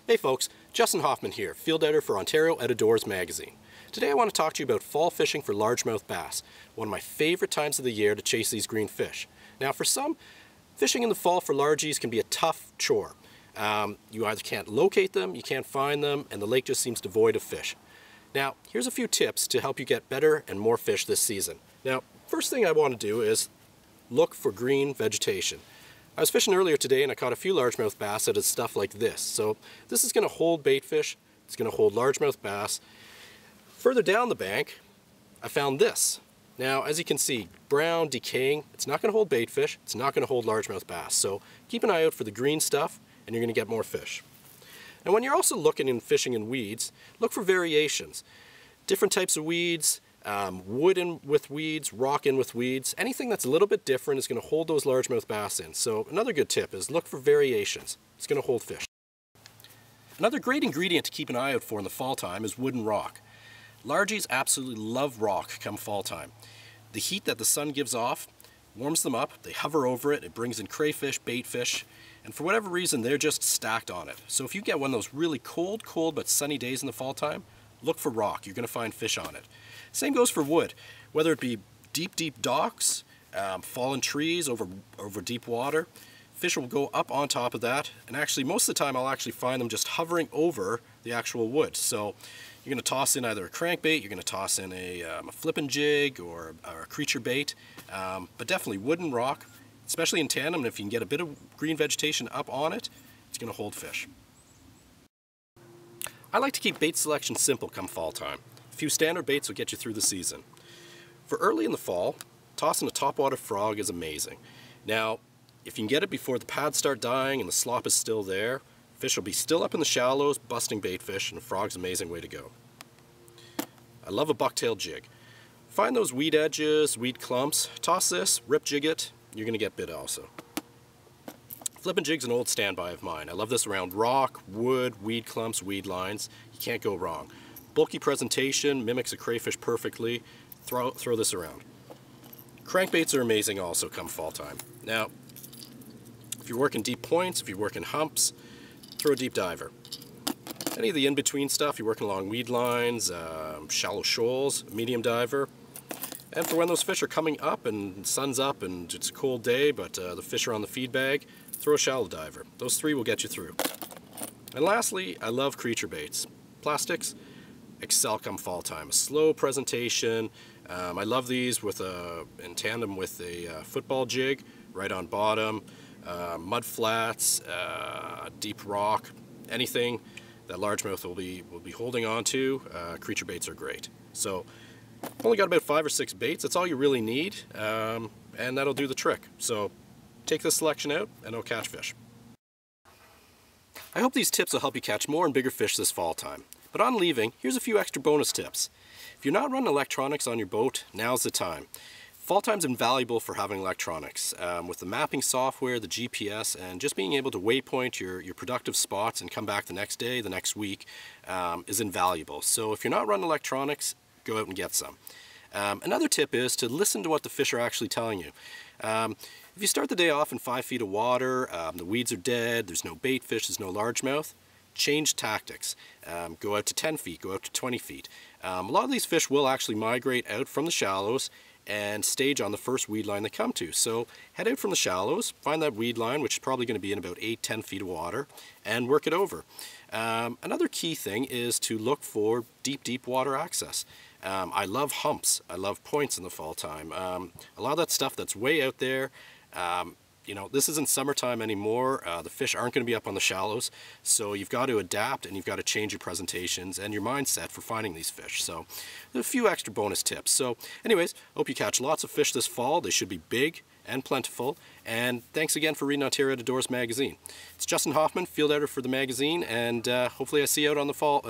Hey folks, Justin Hoffman here, field editor for Ontario Outdoors magazine. Today I want to talk to you about fall fishing for largemouth bass, one of my favorite times of the year to chase these green fish. Now for some, fishing in the fall for largies can be a tough chore. You either can't locate them, you can't find them, and the lake just seems devoid of fish. Now here's a few tips to help you get better and more fish this season. Now first thing I want to do is look for green vegetation. I was fishing earlier today and I caught a few largemouth bass out of stuff like this. So this is going to hold bait fish, it's going to hold largemouth bass. Further down the bank, I found this. Now as you can see, brown, decaying, it's not going to hold bait fish, it's not going to hold largemouth bass. So keep an eye out for the green stuff and you're going to get more fish. And when you're also looking and fishing in weeds, look for variations. Different types of weeds, wood in with weeds, rock in with weeds. Anything that's a little bit different is going to hold those largemouth bass in. So another good tip is look for variations. It's going to hold fish. Another great ingredient to keep an eye out for in the fall time is wood and rock. Largies absolutely love rock come fall time. The heat that the sun gives off warms them up, they hover over it, it brings in crayfish, bait fish, and for whatever reason they're just stacked on it. So if you get one of those really cold but sunny days in the fall time, look for rock, you're going to find fish on it. Same goes for wood, whether it be deep docks, fallen trees over deep water. Fish will go up on top of that, and actually most of the time I'll actually find them just hovering over the actual wood. So you're going to toss in either a crankbait, you're going to toss in a flippin' jig or a creature bait, but definitely wood and rock, especially in tandem, and if you can get a bit of green vegetation up on it, it's going to hold fish. I like to keep bait selection simple come fall time. A few standard baits will get you through the season. For early in the fall, tossing a topwater frog is amazing. Now, if you can get it before the pads start dying and the slop is still there, fish will be still up in the shallows, busting bait fish, and a frog's an amazing way to go. I love a bucktail jig. Find those weed edges, weed clumps, toss this, rip jig it, you're going to get bit also. Flippin' jig's an old standby of mine. I love this around rock, wood, weed clumps, weed lines. You can't go wrong. Bulky presentation, mimics a crayfish perfectly. Throw this around. Crankbaits are amazing also come fall time. Now, if you're working deep points, if you're working humps, throw a deep diver. Any of the in-between stuff, you're working along weed lines, shallow shoals, medium diver. And for when those fish are coming up and the sun's up and it's a cold day, but the fish are on the feed bag, throw a shallow diver. Those three will get you through. And lastly, I love creature baits. Plastics excel come fall time. A slow presentation. I love these with in tandem with a football jig, right on bottom, mud flats, deep rock, anything that largemouth will be holding on to. Creature baits are great. So I've only got about 5 or 6 baits. That's all you really need, and that'll do the trick. So take this selection out and it'll catch fish. I hope these tips will help you catch more and bigger fish this fall time. But on leaving, here's a few extra bonus tips. If you're not running electronics on your boat, now's the time. Fall time's invaluable for having electronics. With the mapping software, the GPS, and just being able to waypoint your productive spots and come back the next day, the next week, is invaluable. So if you're not running electronics, go out and get some. Another tip is to listen to what the fish are actually telling you. If you start the day off in 5 feet of water, the weeds are dead, there's no bait fish, there's no largemouth, change tactics. Go out to 10 feet, go out to 20 feet. A lot of these fish will actually migrate out from the shallows and stage on the first weed line they come to. So head out from the shallows, find that weed line, which is probably going to be in about 8-10 feet of water, and work it over. Another key thing is to look for deep water access. I love humps, I love points in the fall time. A lot of that stuff that's way out there, you know, this isn't summertime anymore. The fish aren't going to be up on the shallows, so you've got to adapt and you've got to change your presentations and your mindset for finding these fish. So there's a few extra bonus tips. So anyways, hope you catch lots of fish this fall. They should be big and plentiful, and thanks again for reading Ontario Outdoors magazine. It's Justin Hoffman, field editor for the magazine, and hopefully I see you out on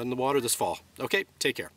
the water this fall. Okay, take care.